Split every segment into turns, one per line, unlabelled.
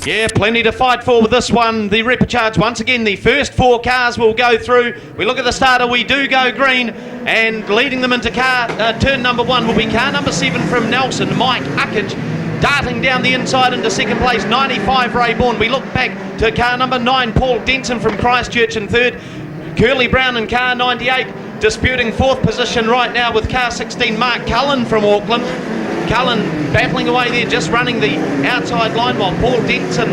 Yeah, plenty to fight for with this one. The Repacharge, once again, the first 4 cars will go through. We look at the starter, we do go green, and leading them into turn number 1 will be car number 7 from Nelson, Mike Uckage, darting down the inside into second place, 95 Ray Bourne. We look back to car number 9, Paul Denson from Christchurch in third, Curly Brown in car 98, disputing 4th position right now with car 16, Mark Cullen from Auckland. Cullen battling away there, just running the outside line, while Paul Denson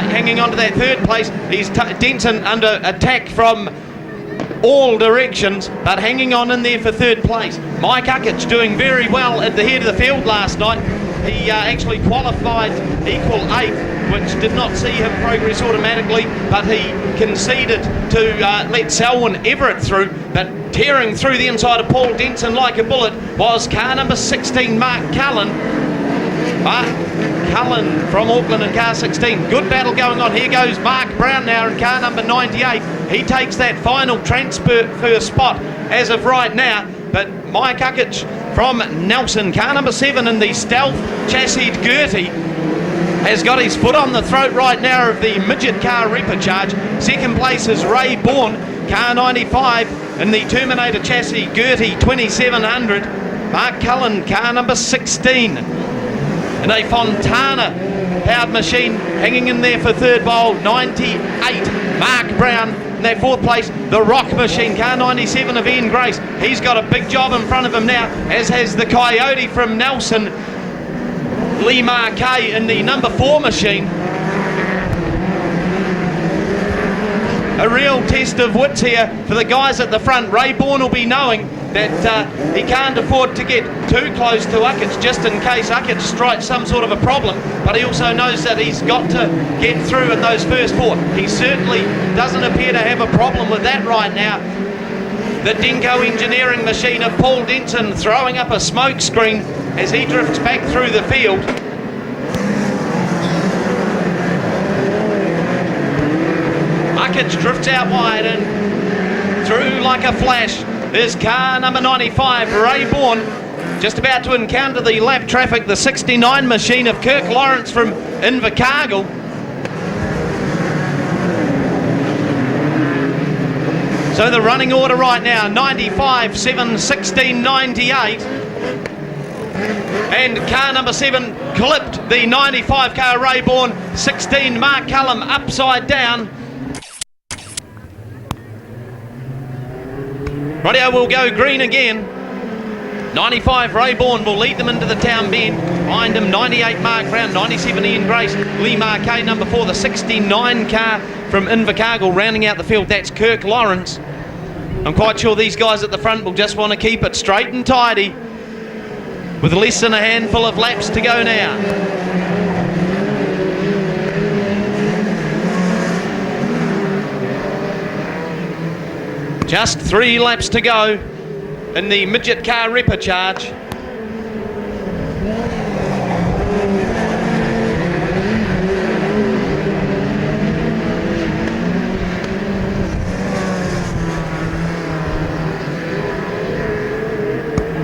hanging on to that 3rd place. He's Denson under attack from all directions, but hanging on in there for 3rd place. Mike Uckage doing very well at the head of the field last night. He actually qualified equal 8th, which did not see him progress automatically, but he conceded to let Selwyn Everett through. But tearing through the inside of Paul Denson like a bullet was car number 16, Mark Cullen. Mark Cullen from Auckland in car 16. Good battle going on. Here goes Mark Brown now in car number 98. He takes that final transfer spot as of right now. But Mike Uckage from Nelson, car number 7 in the stealth chassis Gertie, has got his foot on the throat right now of the Midget car Repacharge. 2nd place is Ray Bourne, car 95 in the Terminator chassis Gertie 2700. Mark Cullen, car number 16. And a Fontana powered machine hanging in there for 3rd bowl, 98. Mark Brown in that 4th place. The Rock Machine, car 97 of Ian Grace. He's got a big job in front of him now, as has the Coyote from Nelson, Lee Marquet in the number 4 machine. A real test of wits here for the guys at the front. Ray Bourne will be knowing that he can't afford to get too close to Uckage, just in case Uckage strikes some sort of a problem, but he also knows that he's got to get through in those first 4. He certainly doesn't appear to have a problem with that right now. The Denko engineering machine of Paul Denson throwing up a smoke screen as he drifts back through the field. Uckage drifts out wide and through like a flash. There's car number 95, Ray Bourne, just about to encounter the lap traffic, the 69 machine of Kirk Lawrence from Invercargill. So the running order right now, 95, 7, 16, 98. And car number 7 clipped the 95 car Ray Bourne, 16 Mark Cullen upside down. Radio will go green again. 95 Ray Bourne will lead them into the town bend. Behind him 98 Mark Brown, 97 Ian Grace, Lee Marquet number 4, the 69 car from Invercargill rounding out the field. That's Kirk Lawrence. I'm quite sure these guys at the front will just want to keep it straight and tidy with less than a handful of laps to go now. Just 3 laps to go in the Midget car Repacharge.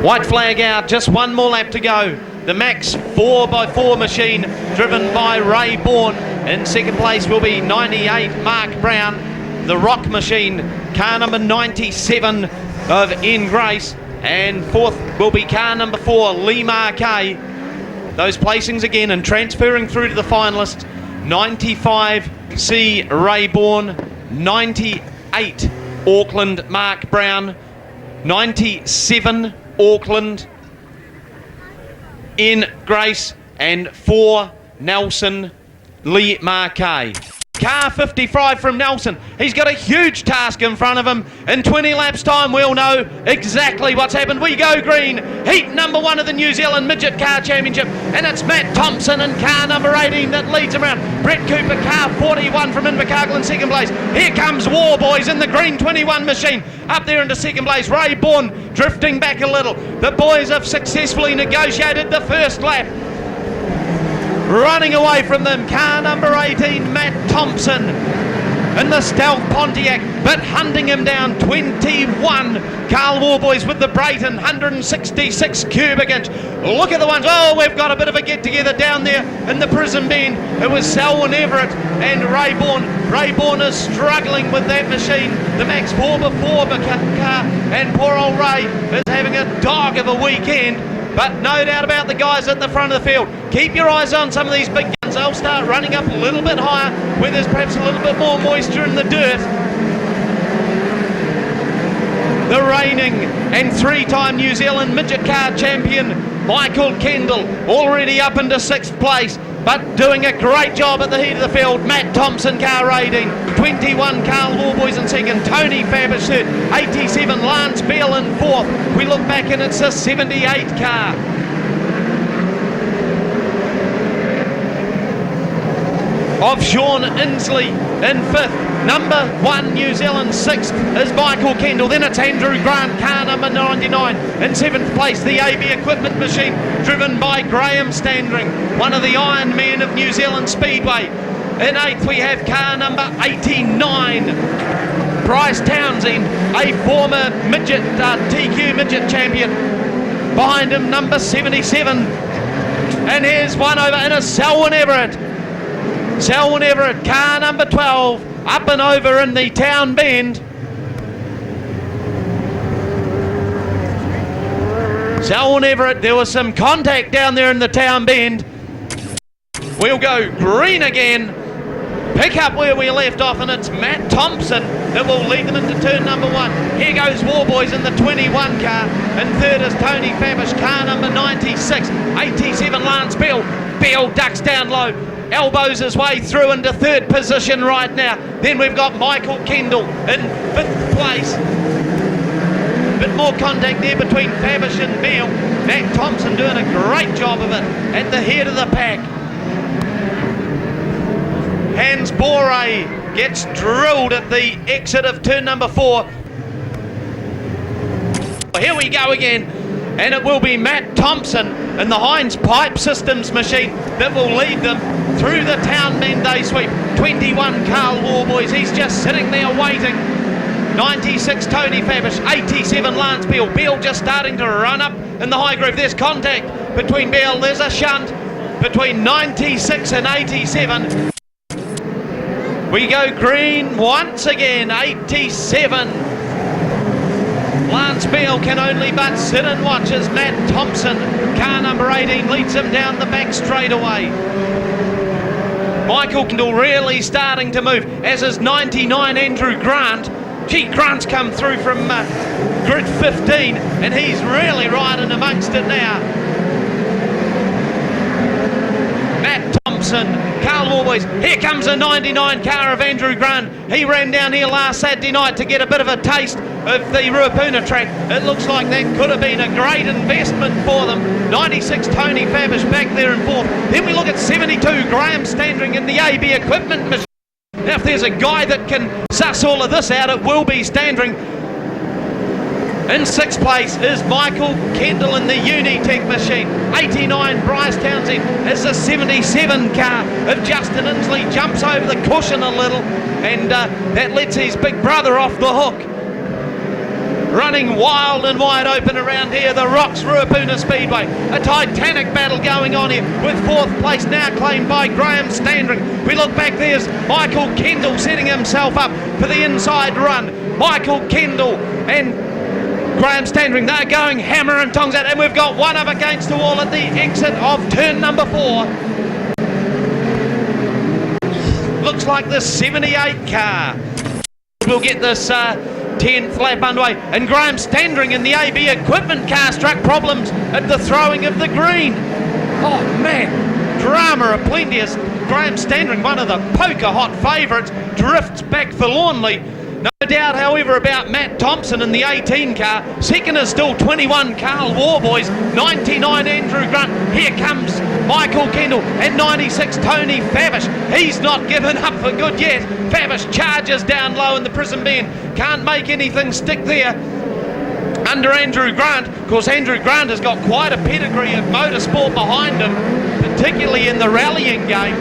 White flag out, just 1 more lap to go. The Max 4x4 machine driven by Ray Bourne. In 2nd place will be 98 Mark Brown. The Rock Machine, car number 97 of Ian Grace, and 4th will be car number 4, Lee Marquet. Those placings again and transferring through to the finalists. 95 C Ray Bourne, 98 Auckland Mark Brown, 97 Auckland Ian Grace, and 4 Nelson Lee Marquet. Car 55 from Nelson. He's got a huge task in front of him. In 20 laps time, we'll know exactly what's happened. We go green. Heat number 1 of the New Zealand Midget Car Championship. And it's Matt Thompson in car number 18 that leads him around. Brett Cooper, car 41 from Invercargill in 2nd place. Here comes War Boys in the green 21 machine. Up there into 2nd place. Ray Bourne drifting back a little. The boys have successfully negotiated the first lap. Running away from them, car number 18, Matt Thompson in the stealth Pontiac, but hunting him down. 21 Carl Warboys with the Brayton, 166 cubic inch. Look at the ones. Oh, we've got a bit of a get together down there in the Prison Bend. It was Selwyn Everett and Rayborn. Rayborn is struggling with that machine. The Max 4x4 car, and poor old Ray is having a dog of a weekend. But no doubt about the guys at the front of the field. Keep your eyes on some of these big guns. They'll start running up a little bit higher where there's perhaps a little bit more moisture in the dirt. The reigning and three-time New Zealand midget car champion Michael Kendall already up into 6th place, but doing a great job at the head of the field. Matt Thompson car rating, 21 Carl Warboys in 2nd, Tony Fabish 3rd, 87 Lance Beale in 4th. We look back and it's a 78 car. Of Sean Inslee in 5th. Number 1 New Zealand 6th is Michael Kendall. Then it's Andrew Grant, car number 99. In 7th place, the AB Equipment Machine, driven by Graham Standring, one of the Iron Men of New Zealand Speedway. In 8th, we have car number 89, Bryce Townsend, a former midget TQ midget champion. Behind him, number 77. And here's one over, and a Selwyn Everett. Selwyn Everett, car number 12, up and over in the Town Bend. Selwyn Everett, there was some contact down there in the Town Bend. We'll go green again, pick up where we left off, and it's Matt Thompson that will lead them into turn number 1. Here goes Warboys in the 21 car. In 3rd is Tony Fabish, car number 96, 87 Lance Beale. Beale ducks down low, elbows his way through into 3rd position right now. Then we've got Michael Kendall in 5th place. Bit more contact there between Fabish and Beale. Matt Thompson doing a great job of it at the head of the pack. Hans Boré gets drilled at the exit of turn number 4. Here we go again, and it will be Matt Thompson and the Heinz Pipe Systems machine that will lead them through the Town Bend Day Sweep. 21 Carl Warboys, he's just sitting there waiting. 96 Tony Fabish, 87 Lance Beale. Beale just starting to run up in the high groove. There's contact between Beale, there's a shunt between 96 and 87. We go green once again, 87. Lance Beale can only but sit and watch as Matt Thompson, car number 18, leads him down the back straightaway. Michael Kendall really starting to move, as is 99 Andrew Grant. Gee, Grant's come through from grid 15, and he's really riding amongst it now. Matt Thompson, Carl Warboys, here comes a 99 car of Andrew Grant. He ran down here last Saturday night to get a bit of a taste of the Ruapuna track. It looks like that could have been a great investment for them. 96 Tony Fabish back there in 4th. Then we look at 72 Graham Standring in the AB Equipment machine. Now if there's a guy that can suss all of this out, it will be Standring. In 6th place is Michael Kendall in the Unitech machine. 89 Bryce Townsend is the 77 car of Justin Inslee. Jumps over the cushion a little, and that lets his big brother off the hook. Running wild and wide open around here, the Rocks Ruapuna Speedway. A titanic battle going on here, with 4th place now claimed by Graham Standring. We look back, there's Michael Kendall setting himself up for the inside run. Michael Kendall and Graham Standring, they're going hammer and tongs out, and we've got one up against the wall at the exit of turn number 4. Looks like the 78 car will get this 10th lap underway, and Graham Standring in the AB Equipment car struck problems at the throwing of the green. Oh man, drama aplenty as Graham Standring, one of the poker hot favourites, drifts back forlornly. No doubt, however, about Matt Thompson in the 18 car. 2nd is still 21 Carl Warboys, 99 Andrew Grant. Here comes Michael Kendall and 96 Tony Fabish. He's not given up for good yet. Fabish charges down low in the Prison Bend. Can't make anything stick there under Andrew Grant. Of course, Andrew Grant has got quite a pedigree of motorsport behind him, particularly in the rallying game.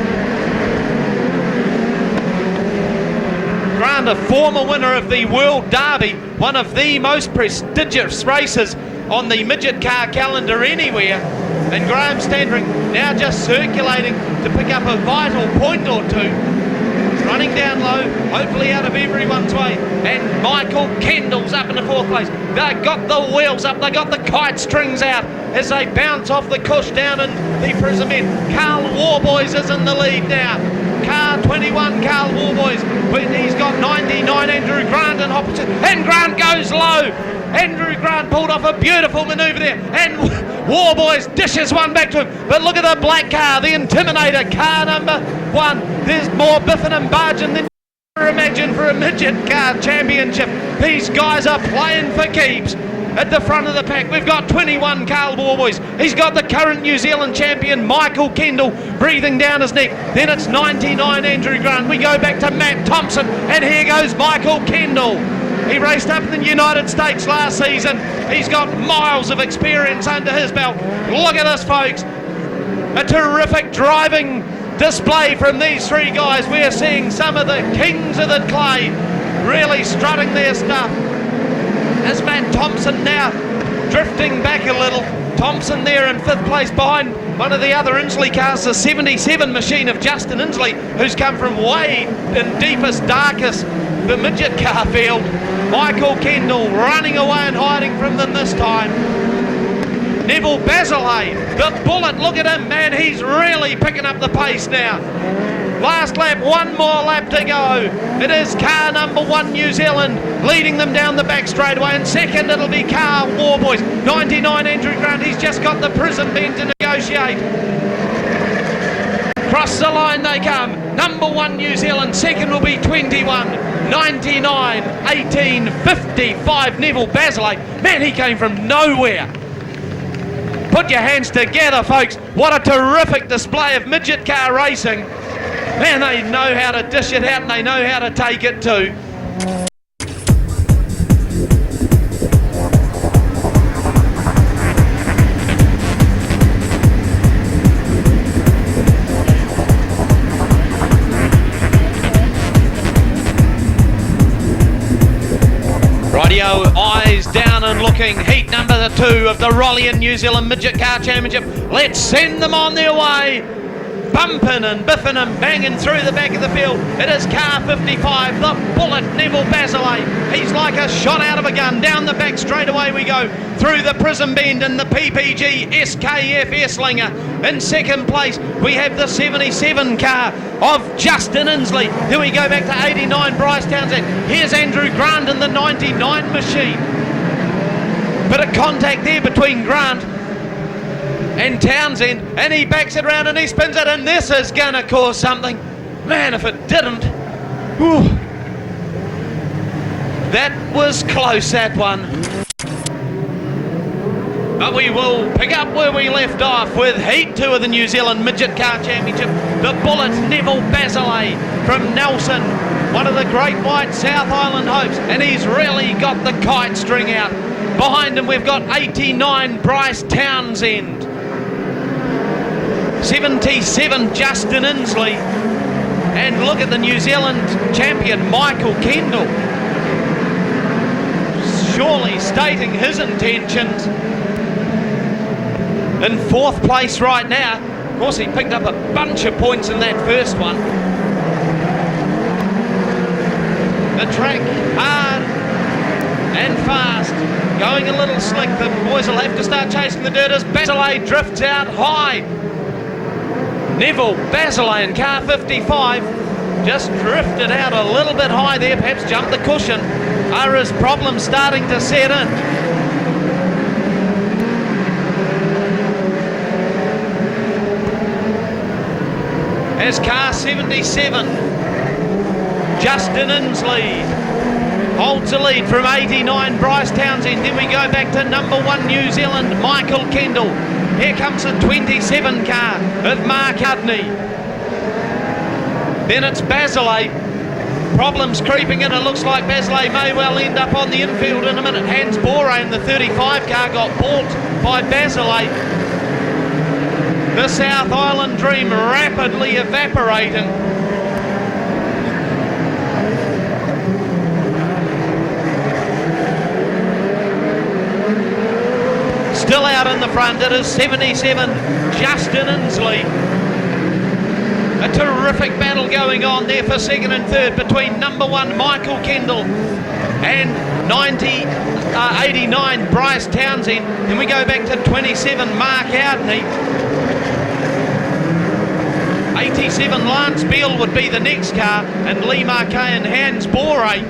Grant Grant, a former winner of the World Derby, one of the most prestigious races on the midget car calendar anywhere. And Graham Standring now just circulating to pick up a vital point or two. Running down low, hopefully out of everyone's way. And Michael Kendall's up in the 4th place. They've got the wheels up, they got the kite strings out as they bounce off the cush down in the Prism End. Carl Warboys is in the lead now. Car 21, Carl Warboys. He's got 99, Andrew Grant in opposite. And Grant goes low. Andrew Grant pulled off a beautiful manoeuvre there, and Warboys dishes one back to him. But look at the black car, the Intimidator, car number 1. There's more biffing and barging than you ever imagined for a midget car championship. These guys are playing for keeps. At the front of the pack, we've got 21 Carl Warboys. He's got the current New Zealand champion, Michael Kendall, breathing down his neck. Then it's 99 Andrew Grant. We go back to Matt Thompson, and here goes Michael Kendall. He raced up in the United States last season. He's got miles of experience under his belt. Look at this, folks. A terrific driving display from these three guys. We're seeing some of the kings of the clay really strutting their stuff. As Matt Thompson now drifting back a little. Thompson there in 5th place behind one of the other Inslee cars, the 77 machine of Justin Inslee, who's come from way in deepest, darkest, the midget car field. Michael Kendall running away and hiding from them this time. Neville Basilay, the bullet, look at him, man, he's really picking up the pace now. Last lap, one more lap to go. It is car number 1 New Zealand leading them down the back straightaway, and second it'll be Carl Warboys. 99 Andrew Grant, he's just got the Prism bend to negotiate. Cross the line they come. Number 1 New Zealand, second will be 21, 99, 18, 55 Neville Basilay. Man, he came from nowhere. Put your hands together, folks. What a terrific display of midget car racing. Man, they know how to dish it out and they know how to take it too. Rightio, eyes down and looking. Heat number 2 of the Rollian New Zealand Midget Car Championship. Let's send them on their way. Bumping and biffing and banging through the back of the field. It is car 55, the bullet, Neville Basilay. He's like a shot out of a gun. Down the back straight away we go. Through the Prism Bend and the PPG SKF Esslinger. In second place, we have the 77 car of Justin Inslee. Then we go back to 89, Bryce Townsend. Here's Andrew Grant in the 99 machine. Bit of contact there between Grant and Townsend, and he backs it round and he spins it, and this is gonna cause something. Man, if it didn't, whew, that was close, that one. But we will pick up where we left off with Heat 2 of the New Zealand Midget Car Championship. The bullet, Neville Basilay from Nelson, one of the great white South Island hopes, and he's really got the kite string out. Behind him we've got 89 Bryce Townsend, 77 Justin Inslee, and look at the New Zealand champion Michael Kendall, surely stating his intentions. In 4th place right now. Of course, he picked up a bunch of points in that first one. The track hard and fast, going a little slick. The boys will have to start chasing the dirt as Basilay drifts out high. Neville Basilay in car 55 just drifted out a little bit high there, perhaps jumped the cushion. Are his problems starting to set in? As car 77, Justin Inslee holds the lead from 89 Bryce Townsend. Then we go back to number 1 New Zealand Michael Kendall. Here comes the 27 car of Mark Hudney. Then it's Basilay. Problems creeping in. It looks like Basilay may well end up on the infield in a minute. Hans Bore in the 35 car got balked by Basilay. The South Island dream rapidly evaporating. Still out in the front, it is 77, Justin Inslee. A terrific battle going on there for second and third between number 1 Michael Kendall and 89 Bryce Townsend. Then we go back to 27 Mark Outney. 87 Lance Beale would be the next car, and Lee Marquet and Hans Boré.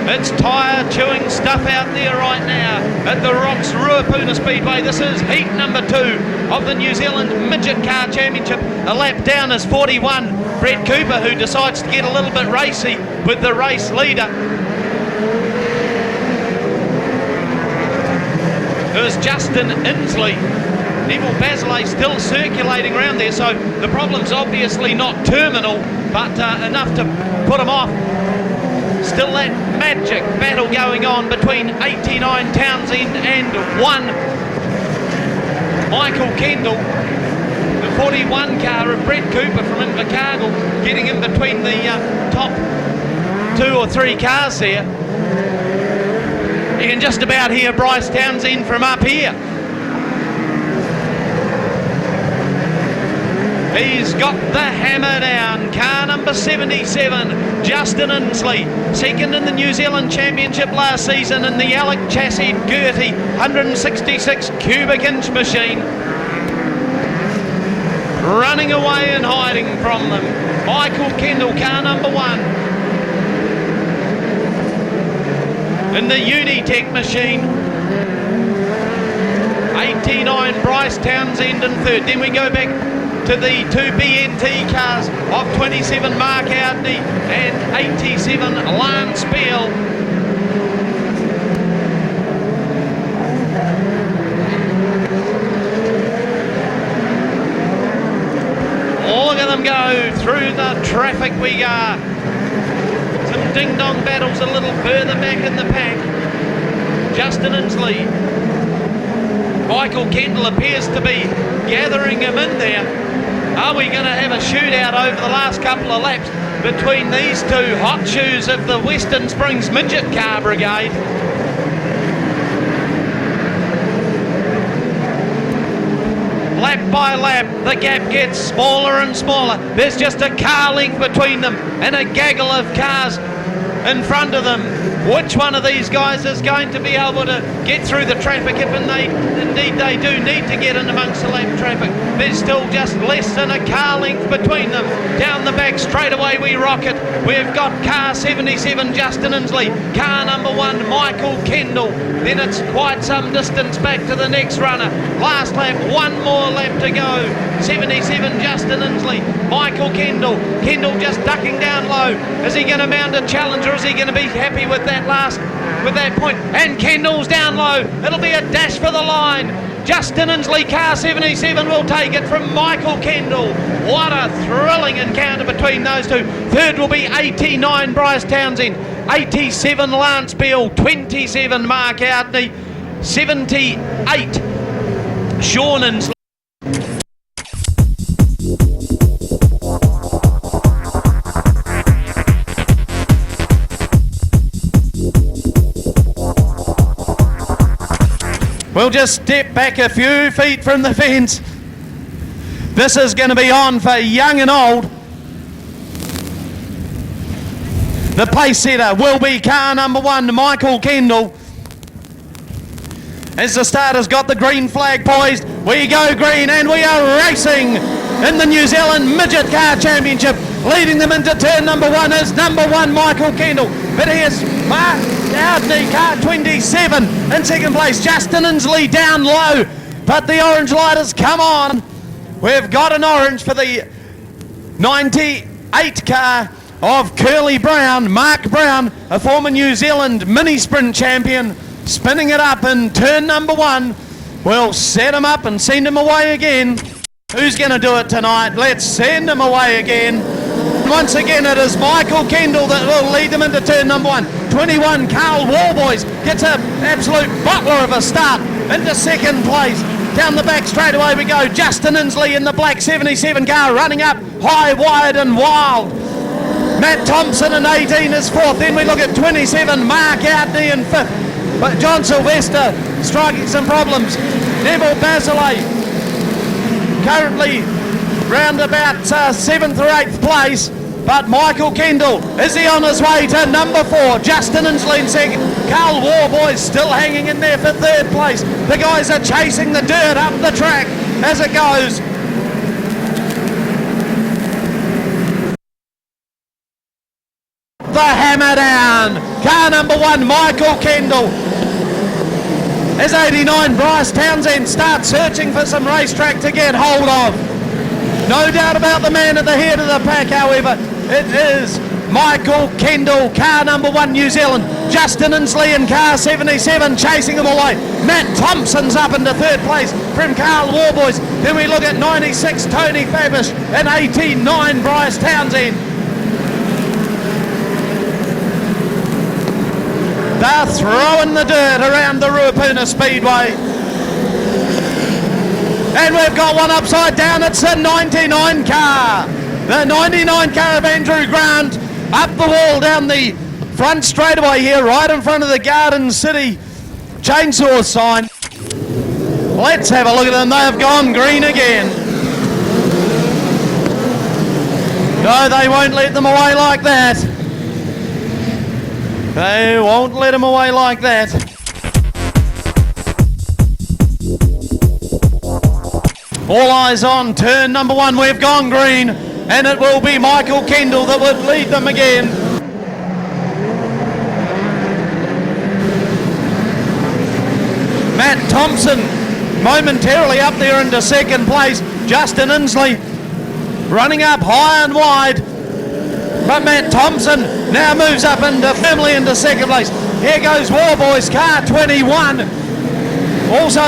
It's tyre chewing stuff out there right now at the Rocks Ruapuna Speedway. This is heat number 2 of the New Zealand Midget Car Championship. A lap down is 41, Brett Cooper, who decides to get a little bit racy with the race leader. There's Justin Inslee. Neville Basilay still circulating around there, so the problem's obviously not terminal, but enough to put him off. Still that magic battle going on between 89 Townsend and 1 Michael Kendall. The 41 car of Brett Cooper from Invercargill getting in between the top 2 or 3 cars there. You can just about hear Bryce Townsend from up here. He's got the hammer down. Car number 77, Justin Inslee. Second in the New Zealand Championship last season in the Alec Chassis Gertie 166 cubic inch machine. Running away and hiding from them. Michael Kendall, car number 1. In the Unitech machine. 89 Bryce Townsend in third. Then we go back to the 2 BNT cars of 27 Mark Outney and 87 Lance Beale. Look at them go through the traffic we are. Some ding-dong battles a little further back in the pack. Justin Inslee. Michael Kendall appears to be gathering him in there. Are we going to have a shootout over the last couple of laps between these 2 hot shoes of the Western Springs Midget Car Brigade? Lap by lap, the gap gets smaller and smaller. There's just a car length between them and a gaggle of cars in front of them. Which one of these guys is going to be able to get through the traffic if indeed they do need to get in amongst the lap traffic? There's still just less than a car length between them. Down the back, straight away we rocket. We've got car 77, Justin Inslee. Car number 1, Michael Kendall. Then it's quite some distance back to the next runner. Last lap, 1 more lap to go. 77, Justin Inslee. Michael Kendall. Kendall just ducking down low. Is he going to mount a challenge, or is he going to be happy with that point? And Kendall's down low. It'll be a dash for the line. Justin Inslee, car 77, will take it from Michael Kendall. What a thrilling encounter between those 2. Third will be 89 Bryce Townsend, 87 Lance Beale, 27 Mark Outney, 78 Sean Inslee. We'll just step back a few feet from the fence. This is going to be on for young and old. The pace setter will be car number 1, Michael Kendall. As the starter's got the green flag poised, we go green and we are racing in the New Zealand Midget Car Championship. Leading them into turn number 1 is number 1, Michael Kendall. But here's Mark Outney, car 27 in second place. Justin Inslee down low, but the orange light has come on. We've got an orange for the 98 car of Curly Brown, Mark Brown, a former New Zealand mini sprint champion, spinning it up in turn number 1. We'll set him up and send him away again. Who's going to do it tonight? Let's send him away again. Once again, it is Michael Kendall that will lead them into turn number 1. 21, Carl Warboys gets an absolute butler of a start into second place. Down the back straight away we go. Justin Inslee in the black 77 car running up high, wide and wild.
Matt Thompson in 18 is fourth. Then we look at 27, Mark Outney in fifth. But John Sylvester striking some problems. Neville Basilay currently round about 7th or 8th place. But Michael Kendall, is he on his way to number 4? Justin Inslee in second. Carl Warboys still hanging in there for 3rd place. The guys are chasing the dirt up the track as it goes. The hammer down. Car number 1, Michael Kendall. As 89, Bryce Townsend starts searching for some racetrack to get hold of. No doubt about the man at the head of the pack, however. It is Michael Kendall, car number 1, New Zealand. Justin Inslee in car 77 chasing them away. Matt Thompson's up into 3rd place from Carl Warboys. Then we look at 96, Tony Fabish, and 89, Bryce Townsend. They're throwing the dirt around the Ruapuna Speedway. And we've got one upside down. It's the 99 car. The 99 car of Andrew Grant up the wall down the front straightaway here, right in front of the Garden City chainsaw sign. Let's have a look at them. They have gone green again. No, they won't let them away like that. They won't let them away like that. All eyes on turn number 1. We've gone green, and it will be Michael Kendall that would lead them again. Matt Thompson momentarily up there into 2nd place. Justin Inslee running up high and wide. But Matt Thompson now moves up firmly into 2nd place. Here goes Warboys, car 21. Also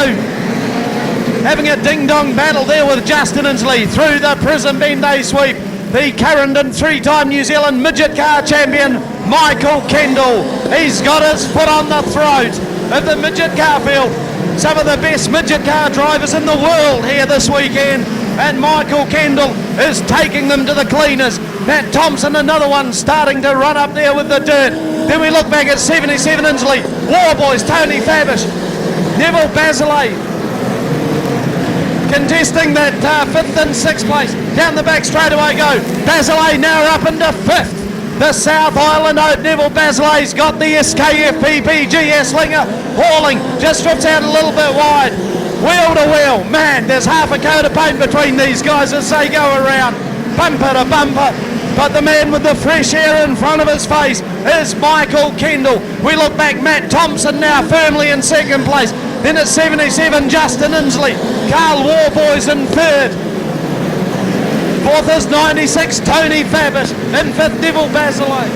having a ding-dong battle there with Justin Inslee through the Prison Bend sweep. The current and 3-time New Zealand midget car champion, Michael Kendall. He's got his foot on the throat of the midget car field. Some of the best midget car drivers in the world here this weekend. And Michael Kendall is taking them to the cleaners. Matt Thompson, another one, starting to run up there with the dirt. Then we look back at 77 Inslee. Warboys, Tony Fabish, Neville Basilay contesting that 5th and 6th place. Down the back straight away go. Basilay now up into 5th. The South Island Oak, Neville Basilay's got the SKF PPGS Slinger hauling. Just strips out a little bit wide. Wheel to wheel. Man, there's half a coat of paint between these guys as they go around. Bumper to bumper. But the man with the fresh air in front of his face is Michael Kendall. We look back, Matt Thompson now firmly in 2nd place. Then at 77, Justin Inslee. Carl Warboys in 3rd. 4th is 96, Tony Fabish. In 5th, Neville Basilay.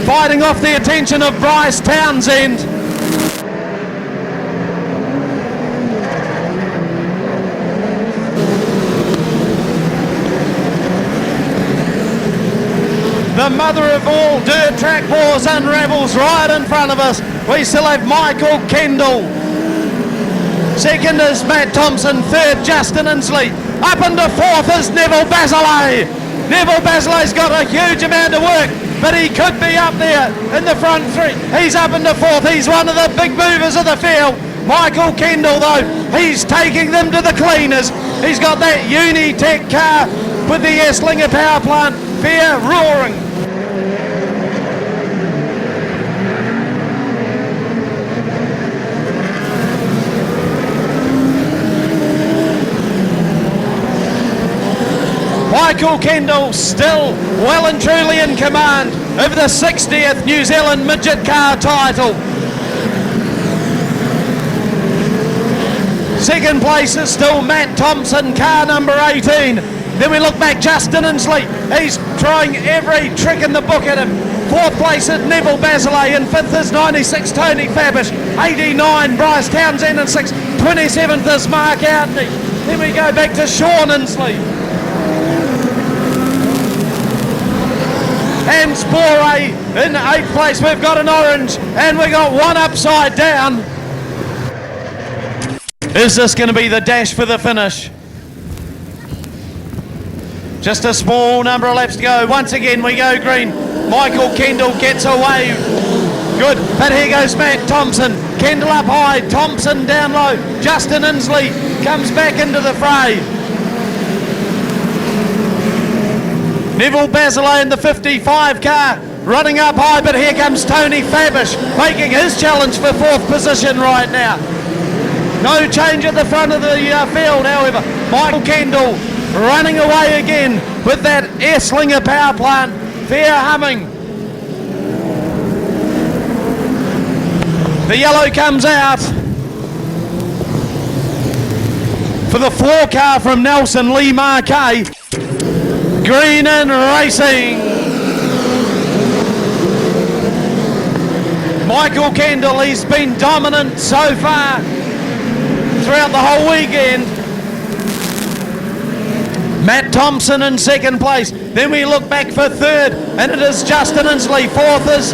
Fighting off the attention of Bryce Townsend. The mother of all dirt track wars unravels right in front of us. We still have Michael Kendall. 2nd is Matt Thompson. 3rd, Justin Inslee. Up into 4th is Neville Basilay. Neville Basilay's got a huge amount of work, but he could be up there in the front 3. He's up into 4th. He's one of the big movers of the field. Michael Kendall, though, he's taking them to the cleaners. He's got that Unitech car with the Esslinger power plant. Fear roaring. Michael Kendall still well and truly in command of the 60th New Zealand midget car title. 2nd place is still Matt Thompson, car number 18. Then we look back, Justin Inslee. He's trying every trick in the book at him. 4th place is Neville Basilay, and 5th is 96 Tony Fabish, 89 Bryce Townsend, and 6th, 27th is Mark Outney. Then we go back to Sean Inslee. And Spore in 8th place. We've got an orange, and we've got one upside down. Is this going to be the dash for the finish? Just a small number of laps to go. Once again, we go green. Michael Kendall gets away. Good, but here goes Matt Thompson. Kendall up high, Thompson down low. Justin Inslee comes back into the fray. Neville Basilay in the 55 car, running up high, but here comes Tony Fabish, making his challenge for 4th position right now. No change at the front of the field, however. Michael Kendall running away again with that Esslinger power plant. Fair humming. The yellow comes out for the 4 car from Nelson Lee Marquet. Green and racing. Michael Kendall, he's been dominant so far throughout the whole weekend. Matt Thompson in 2nd place. Then we look back for 3rd, and it is Justin Inslee. 4th is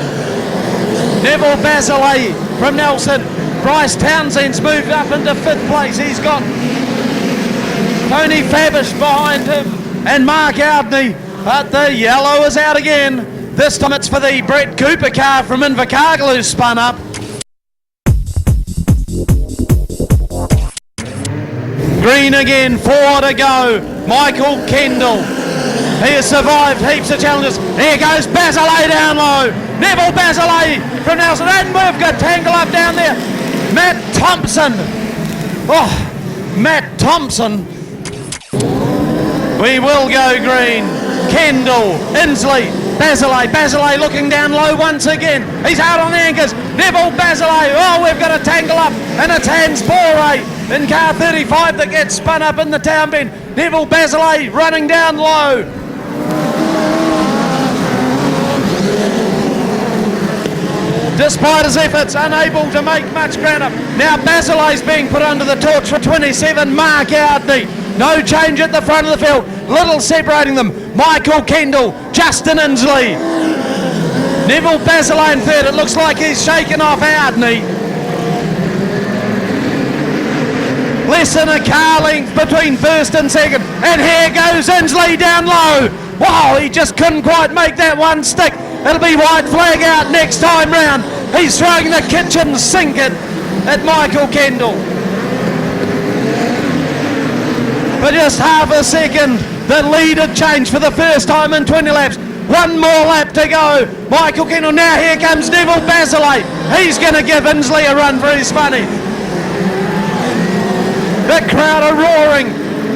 Neville Basilay from Nelson. Bryce Townsend's moved up into 5th place. He's got Tony Fabish behind him and Mark Outney, but the yellow is out again. This time it's for the Brett Cooper car from Invercargill who's spun up. Green again, 4 to go. Michael Kendall, he has survived heaps of challenges. Here goes Basilay down low. Neville Basilay from Nelson, and we've got Tangle up down there. Matt Thompson. Oh, Matt Thompson. We will go green. Kendall, Inslee, Basilay. Basilay looking down low once again. He's out on the anchors. Neville Basilay. Oh, we've got a Tangle up, and it's Hans Boray in car 35 that gets spun up in the town bend. Neville Basilay running down low. Despite his efforts, unable to make much ground up. Now Basilay's being put under the torch for 27, Mark Outney. No change at the front of the field. Little separating them. Michael Kendall, Justin Inslee. Neville Basilay in 3rd. It looks like he's shaken off Outney. Less than a car length between 1st and 2nd. And here goes Inslee down low. Wow, he just couldn't quite make that one stick. It'll be white flag out next time round. He's throwing the kitchen sink at Michael Kendall. For just half a second, the lead had changed for the first time in 20 laps. One more lap to go. Michael Kendall, now here comes Neville Basilay. He's going to give Inslee a run for his money. The crowd are roaring.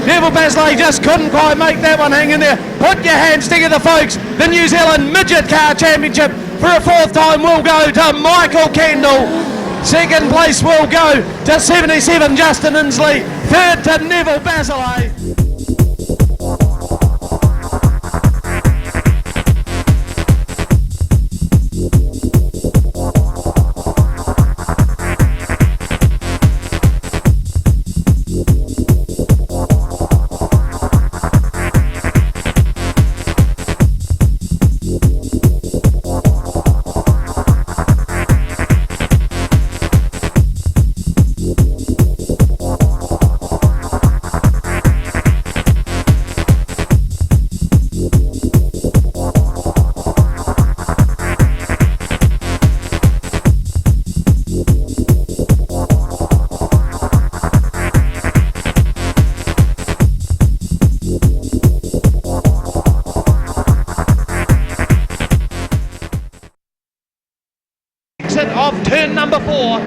Neville Basilay just couldn't quite make that one hang in there. Put your hands together, folks. The New Zealand Midget Car Championship for a 4th time will go to Michael Kendall. 2nd place will go to 77 Justin Inslee. 3rd to Neville Basilay. Of turn number 4.